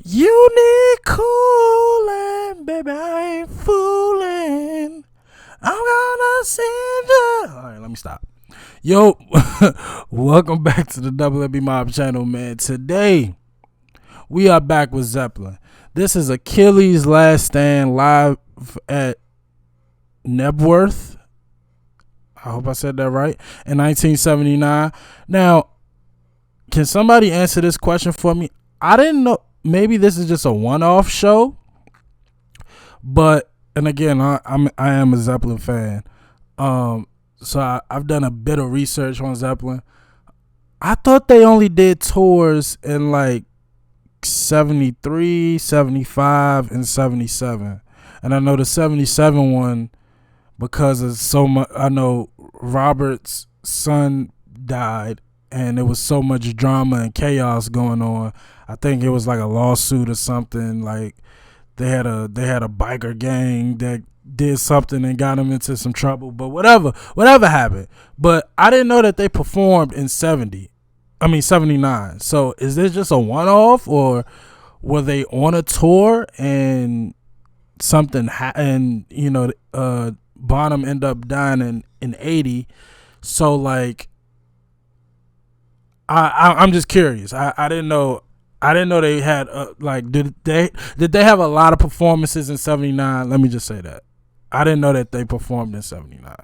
You need cooling, baby. I ain't fooling. I'm gonna send you. All right, let me stop. Yo, welcome back to the WB Mob channel, man. Today, we are back with Zeppelin. This is Achilles' Last Stand live at Nebworth. I hope I said that right. In 1979. Now, can somebody answer this question for me? I didn't know. Maybe this is just a one-off show, but and again, I am a Zeppelin fan. So I've done a bit of research on Zeppelin. I thought they only did tours in like 73, 75, and 77. And I know the 77 one, because of so much, I know Robert's son died and there was so much drama and chaos going on. I think it was like a lawsuit or something. Like they had a biker gang that did something and got them into some trouble. But whatever happened. But I didn't know that they performed in 79. So is this just a one-off, or were they on a tour and something Bonham ended up dying in 80? So like I'm just curious. I didn't know they had did they have a lot of performances in 79? Let me just say that. I didn't know that they performed in 79.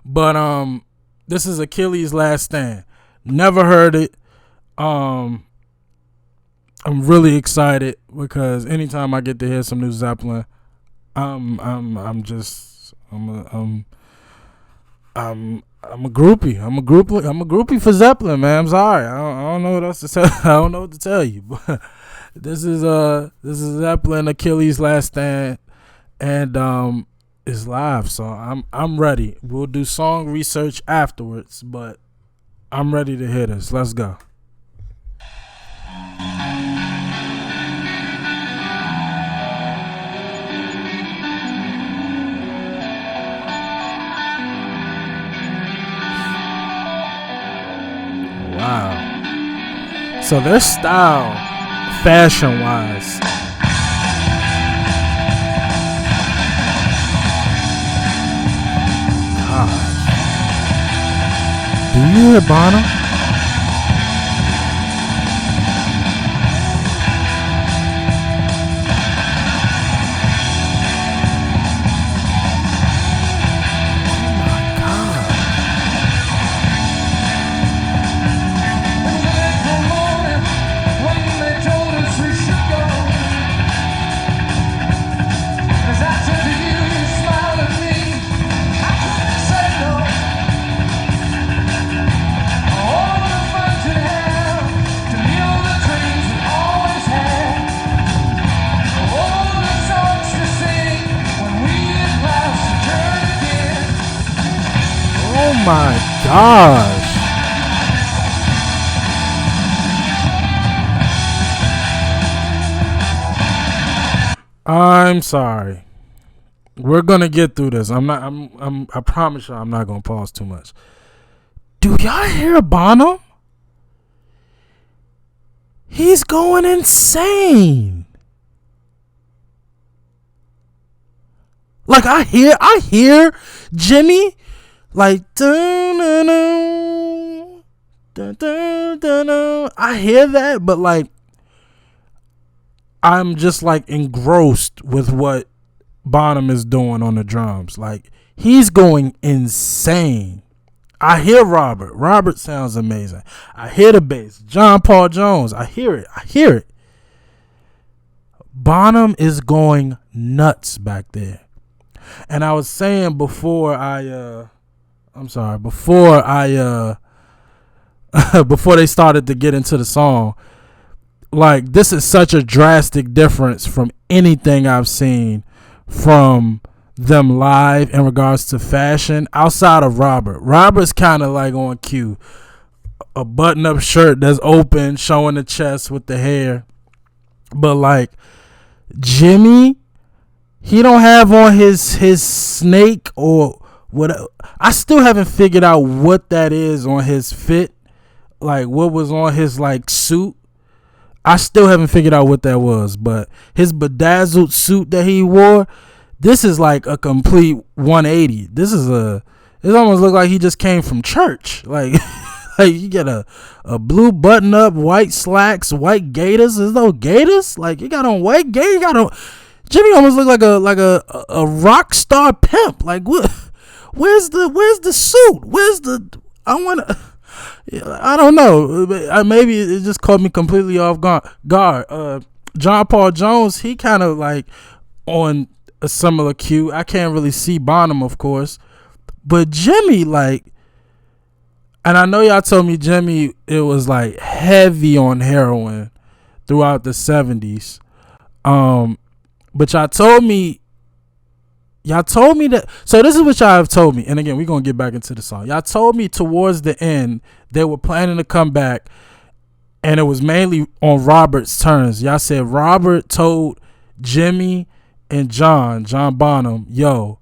But this is Achilles' Last Stand. Never heard it. I'm really excited because anytime I get to hear some new Zeppelin, I'm a groupie. I'm a groupie for Zeppelin, man. I'm sorry. I don't know what else to tell. I don't know what to tell you. But this is Zeppelin, Achilles' Last Stand, and it's live. So I'm ready. We'll do song research afterwards, but I'm ready to hear this. Let's go. Wow. So their style, fashion-wise, gosh. Do you hear Bonham? Oh my gosh. I'm sorry. We're gonna get through this. I promise you I'm not gonna pause too much. Do y'all hear Bonham? He's going insane. Like I hear Jimmy like dun, dun, dun, dun, dun. I hear that, but like I'm just like engrossed with what Bonham is doing on the drums. Like he's going insane. I hear Robert. Robert sounds amazing. I hear the bass. John Paul Jones. I hear it. Bonham is going nuts back there. And I was saying before before they started to get into the song, like this is such a drastic difference from anything I've seen from them live in regards to fashion outside of Robert. Robert's kind of like on cue. A button-up shirt that's open, showing the chest with the hair. But like Jimmy, he don't have on his snake or what. I still haven't figured out what that is on his fit. Like what was on his like suit. I still haven't figured out what that was, but his bedazzled suit that he wore, this is like a complete 180. It almost looked like he just came from church. Like, like you get a blue button up, white slacks, white gaiters. There's no gaiters. Like, you got on white gaiters. You got on. Jimmy almost looked like a rock star pimp. Like, what? Where's the suit? I don't know. Maybe it just caught me completely off guard. John Paul Jones, he kind of like on a similar cue. I can't really see Bonham, of course, but Jimmy, like, and I know y'all told me Jimmy, it was like heavy on heroin throughout the 70s. But y'all told me that. So this is what y'all have told me. And again, we're going to get back into the song. Y'all told me towards the end they were planning to come back, and it was mainly on Robert's terms. Y'all said Robert told Jimmy and John Bonham, yo,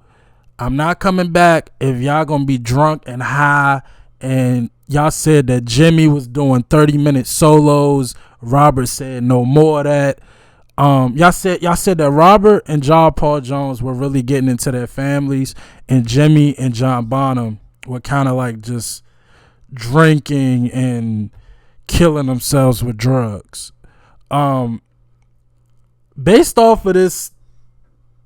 I'm not coming back if y'all going to be drunk and high. And y'all said that Jimmy was doing 30-minute solos. Robert said no more of that. Y'all said that Robert and John Paul Jones were really getting into their families, and Jimmy and John Bonham were kind of like just drinking and killing themselves with drugs. Based off of this,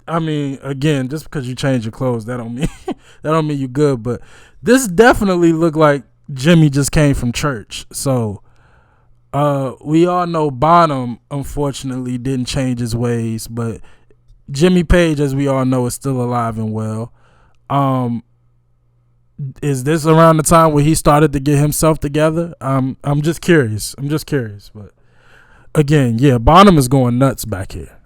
I mean, again, just because you change your clothes, that don't mean you good. But this definitely looked like Jimmy just came from church. So we all know Bonham, unfortunately, didn't change his ways, but Jimmy Page, as we all know, is still alive and well. Is this around the time where he started to get himself together? I'm just curious. But again, yeah, Bonham is going nuts back here.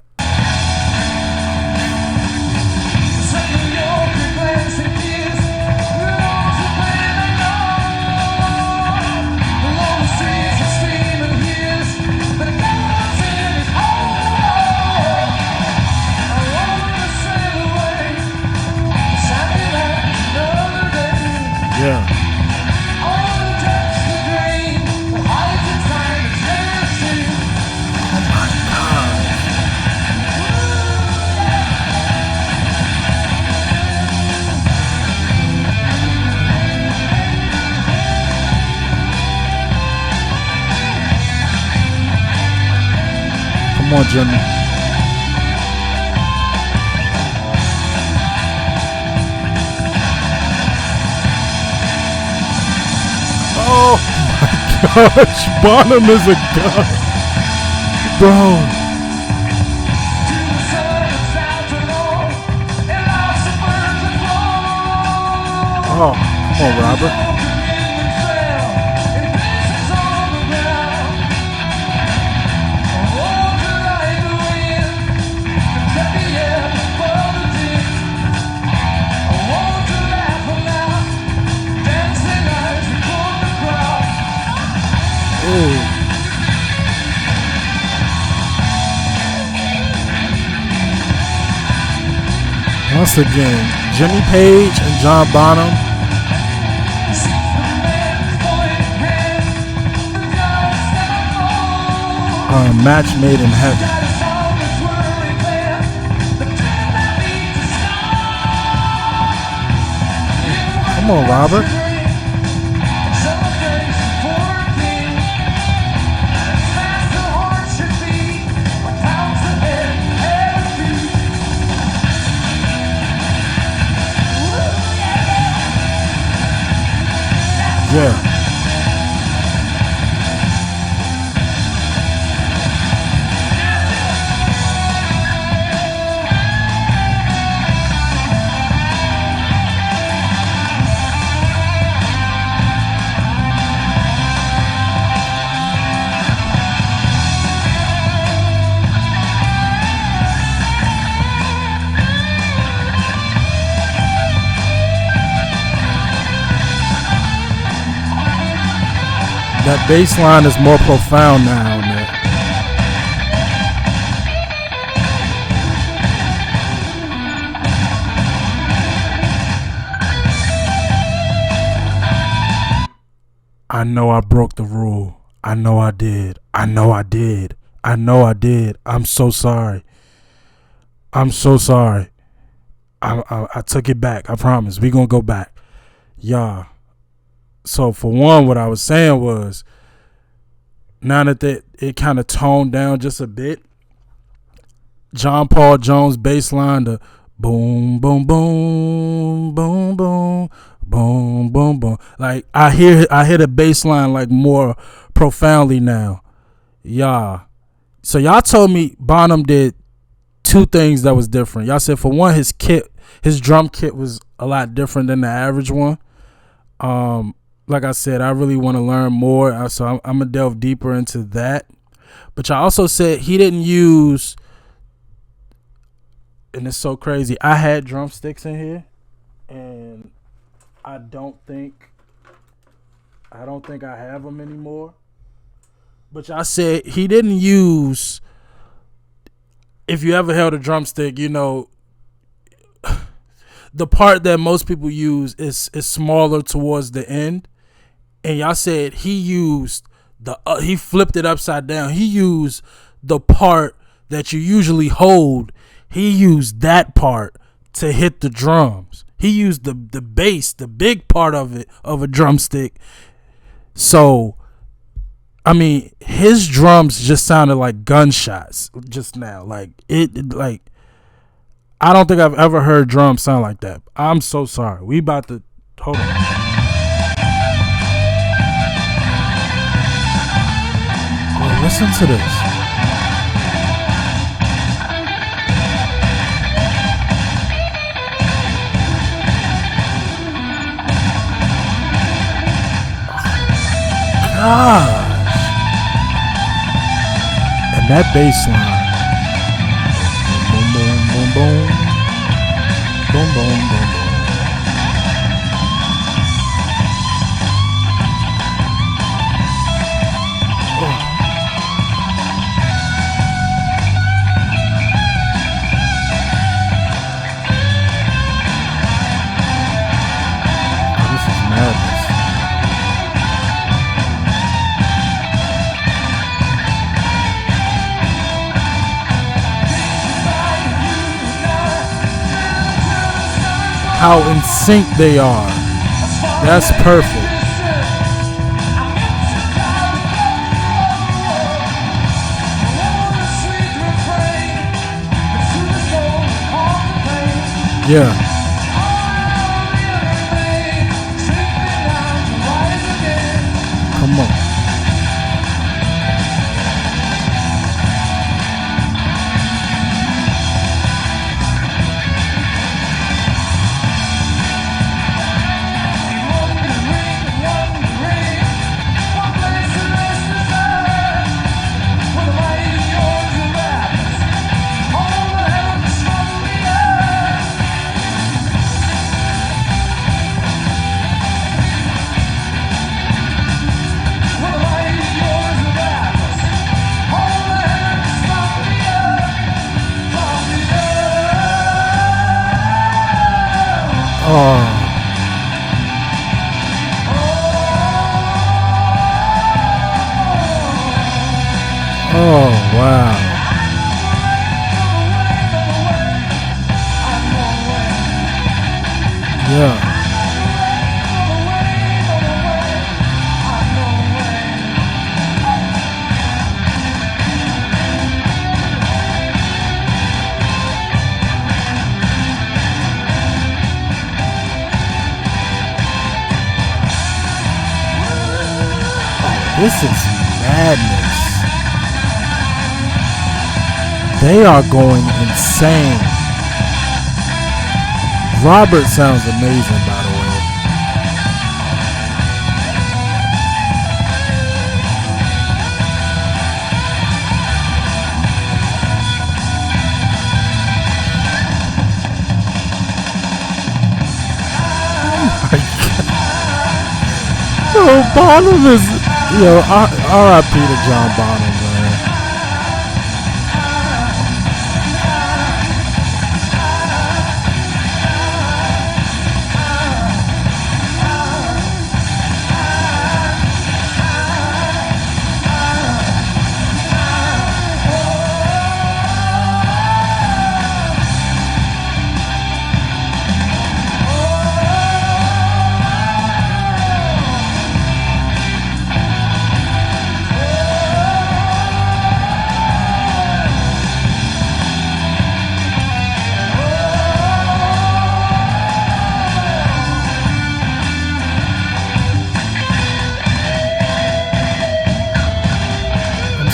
Yeah. Oh my God. Come on, Jimmy. Oh my gosh, Bonham is a god, bro. Oh, come on, Robert. Once again, Jimmy Page and John Bonham. A match made in heaven. Come on, Robert. Yeah. That bass line is more profound now, man. I know I broke the rule. I know I did. I know I did. I know I did. I'm so sorry. I'm so sorry. I took it back. I promise. We gonna go back. Yeah. So for one, what I was saying was, now that it kind of toned down just a bit, John Paul Jones bass line, the boom, boom, boom, boom, boom, boom, boom, boom. Like I hear the bass line like more profoundly now. Yeah. So y'all told me Bonham did two things that was different. Y'all said for one, his drum kit was a lot different than the average one. Like I said, I really want to learn more, so I'm gonna delve deeper into that. But y'all also said he didn't use, and it's so crazy, I had drumsticks in here, and I don't think I have them anymore. But y'all said he didn't use, if you ever held a drumstick, you know, the part that most people use is smaller towards the end. And y'all said he used he flipped it upside down. He used the part that you usually hold. He used that part to hit the drums. He used the bass, the big part of it, of a drumstick. So, I mean, his drums just sounded like gunshots just now. Like I don't think I've ever heard drums sound like that. I'm so sorry. We about to hold on. Well, listen to this. Gosh. And that bass line. Boom, boom, boom, boom. Boom, boom, boom, boom. This is madness. How in sync they are. That's perfect. Yeah. Come on. Oh. Oh, wow. Yeah. This is madness. They are going insane. Robert sounds amazing, by the way. Oh my God. Oh, Bonham is... Yo, R.I.P. to John Bonham, man.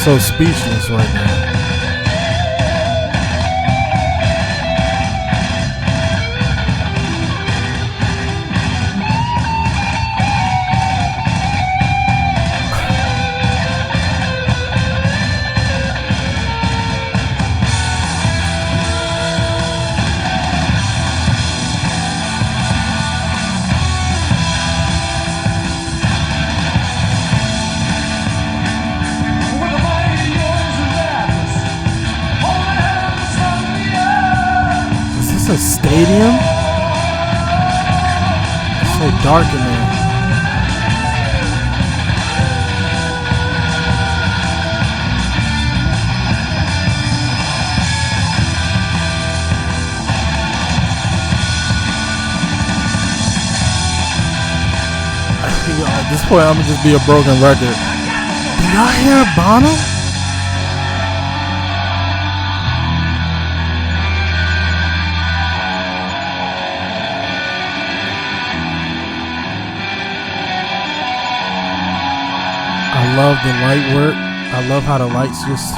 so speechless right now. Is this a stadium? It's so dark in there. At this point, I'm gonna just be a broken record. Do y'all hear Bonham? I love the light work. I love how the lights just...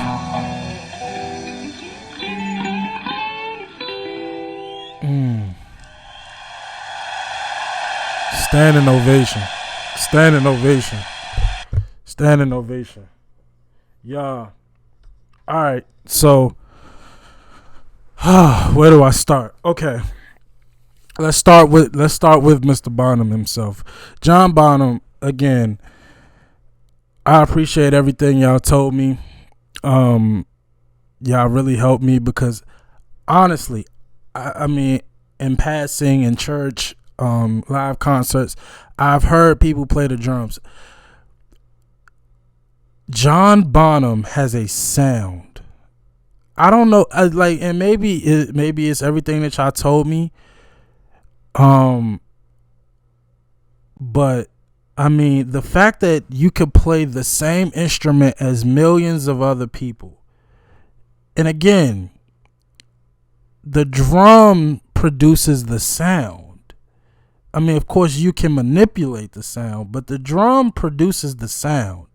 Standing ovation. Standing ovation. Standing ovation. Yeah. Alright, so where do I start? Okay. Let's start with Mr. Bonham himself. John Bonham, again, I appreciate everything y'all told me. Y'all really helped me because honestly, I mean, in passing, in church, live concerts, I've heard people play the drums. John Bonham has a sound. I don't know, and maybe it's everything that y'all told me. But I mean, the fact that you could play the same instrument as millions of other people, and again, the drum produces the sound. I mean, of course, you can manipulate the sound, but the drum produces the sound.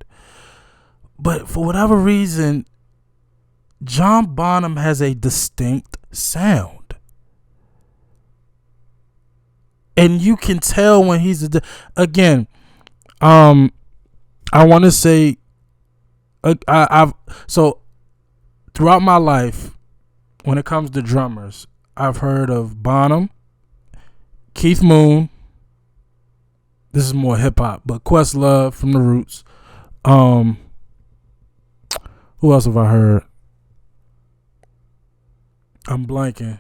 But for whatever reason, John Bonham has a distinct sound. And you can tell when he's again, I want to say, so throughout my life, when it comes to drummers, I've heard of Bonham, Keith Moon. This is more hip hop, but Questlove from the Roots. Who else have I heard? I'm blanking.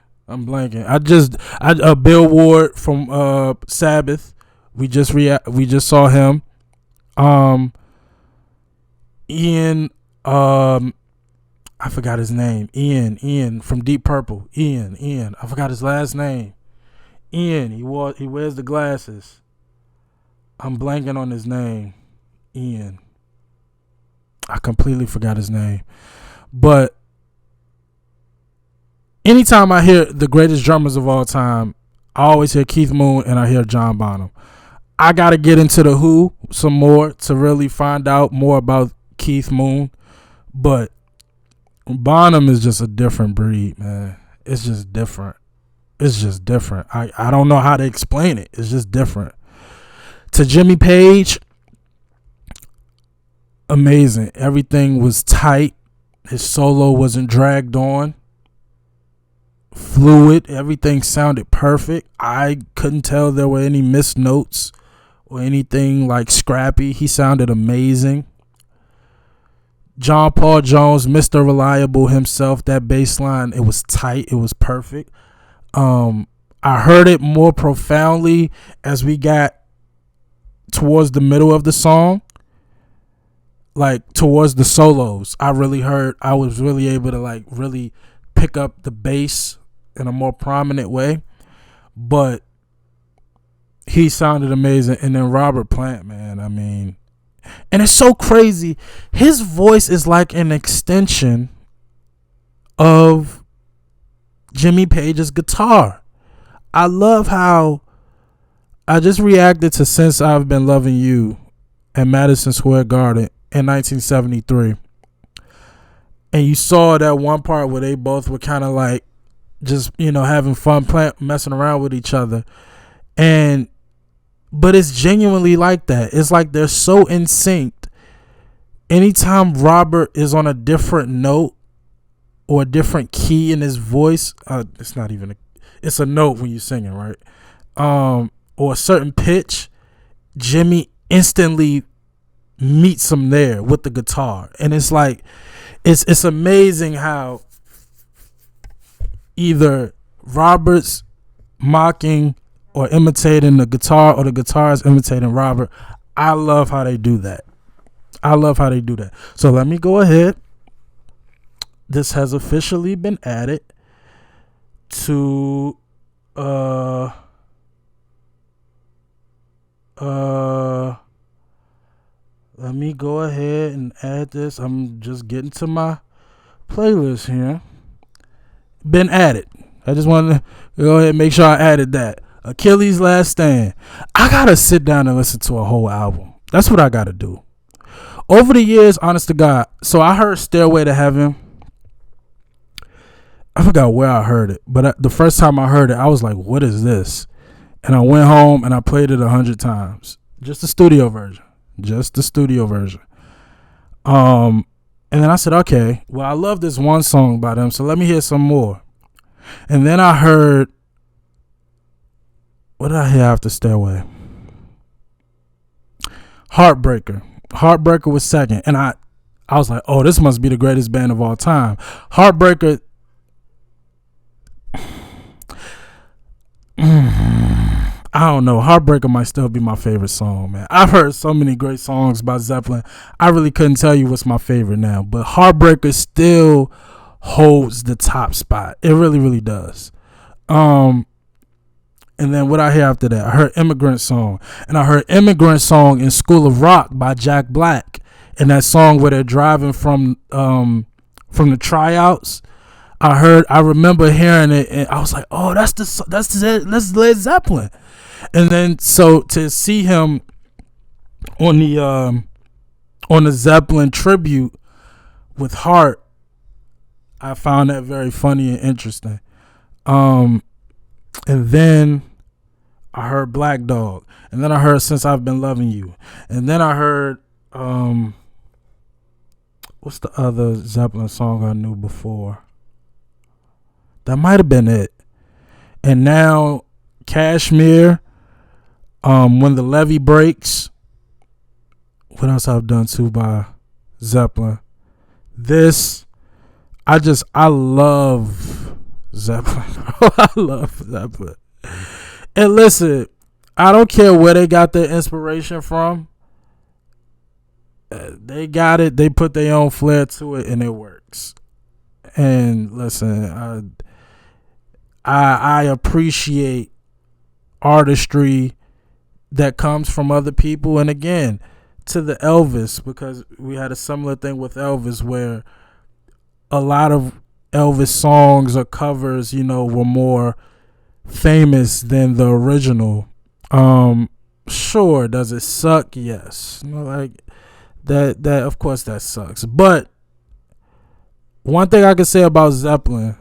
Bill Ward from Sabbath. We just saw him. Ian, I forgot his name. Ian from Deep Purple. Ian. I forgot his last name. Ian. He wears the glasses. I'm blanking on his name. Ian. I completely forgot his name. But anytime I hear the greatest drummers of all time, I always hear Keith Moon and I hear John Bonham. I got to get into the Who some more to really find out more about Keith Moon. But Bonham is just a different breed, man. It's just different. I don't know how to explain it. It's just different. To Jimmy Page, amazing. Everything was tight. His solo wasn't dragged on. Fluid. Everything sounded perfect. I couldn't tell there were any missed notes or anything like scrappy. He sounded amazing. John Paul Jones, Mr. Reliable himself, that bass line, it was tight. It was perfect. I heard it more profoundly as we got towards the middle of the song, like towards the solos. I was really able to like really pick up the bass in a more prominent way. But he sounded amazing. And then Robert Plant, man, I mean, and it's so crazy. His voice is like an extension of Jimmy Page's guitar. I love how I just reacted to Since I've Been Loving You at Madison Square Garden in 1973. and you saw that one part where they both were kind of like just, having fun, messing around with each other. And but it's genuinely like that. It's like they're so in sync. Anytime Robert is on a different note or a different key in his voice, it's a note when you're singing, right? Or a certain pitch, Jimmy instantly meets him there with the guitar. And it's like, it's amazing how either Robert's mocking or imitating the guitar, or the guitar is imitating Robert. I love how they do that. So let me go ahead. This has officially been added to let me go ahead and add this. I'm just getting to my playlist here. Been added. I just wanted to go ahead and make sure I added that. Achilles' Last Stand. I gotta sit down and listen to a whole album. That's what I gotta do. Over the years, honest to God, so I heard Stairway to Heaven. I forgot where I heard it, but the first time I heard it, I was like, what is this? And I went home and I played it 100 times. Just the studio version. And then I said, okay, well, I love this one song by them, so let me hear some more. And then I heard, what did I hear after Stairway? Heartbreaker. Heartbreaker was second. And I was like, oh, this must be the greatest band of all time. Heartbreaker. I don't know. Heartbreaker might still be my favorite song, man. I've heard so many great songs by Zeppelin. I really couldn't tell you what's my favorite now. But Heartbreaker still holds the top spot. It really, really does. And then what I hear after that, I heard Immigrant Song. And I heard Immigrant Song in School of Rock by Jack Black. And that song where they're driving from the tryouts. I remember hearing it and I was like, oh, that's Led Zeppelin. And then so to see him on the Zeppelin tribute with Heart, I found that very funny and interesting. And then I heard Black Dog. And then I heard Since I've Been Loving You. And then I heard what's the other Zeppelin song I knew before? That might have been it. And now Kashmir, When the Levee Breaks. What else I've done too by Zeppelin? I love Zeppelin. I love Zeppelin. And listen, I don't care where they got their inspiration from. They got it. They put their own flair to it, and it works. And listen, I appreciate artistry that comes from other people. And again, to the Elvis, because we had a similar thing with Elvis where a lot of Elvis songs or covers, were more famous than the original. Sure, does it suck? Yes. Like that of course that sucks. But one thing I can say about Zeppelin,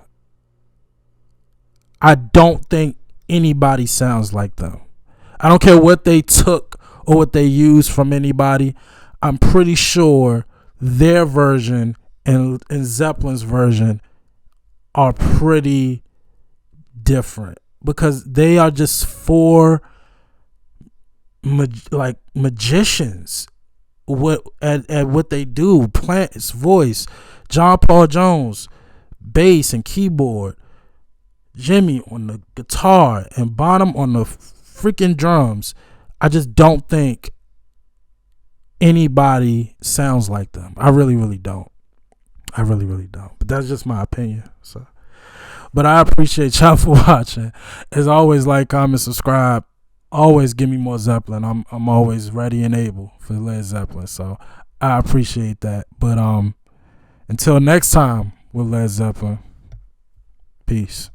I don't think anybody sounds like them. I don't care what they took or what they used from anybody. I'm pretty sure their version and Zeppelin's version are pretty different because they are just four magicians at what they do. Plant's voice, John Paul Jones, bass and keyboard, Jimmy on the guitar, and Bonham on the freaking drums. I just don't think anybody sounds like them. I really, really don't. But that's just my opinion. So, but I appreciate y'all for watching. As always, like, comment, subscribe. Always give me more Zeppelin. I'm always ready and able for Led Zeppelin. So I appreciate that. But until next time with Led Zeppelin, peace.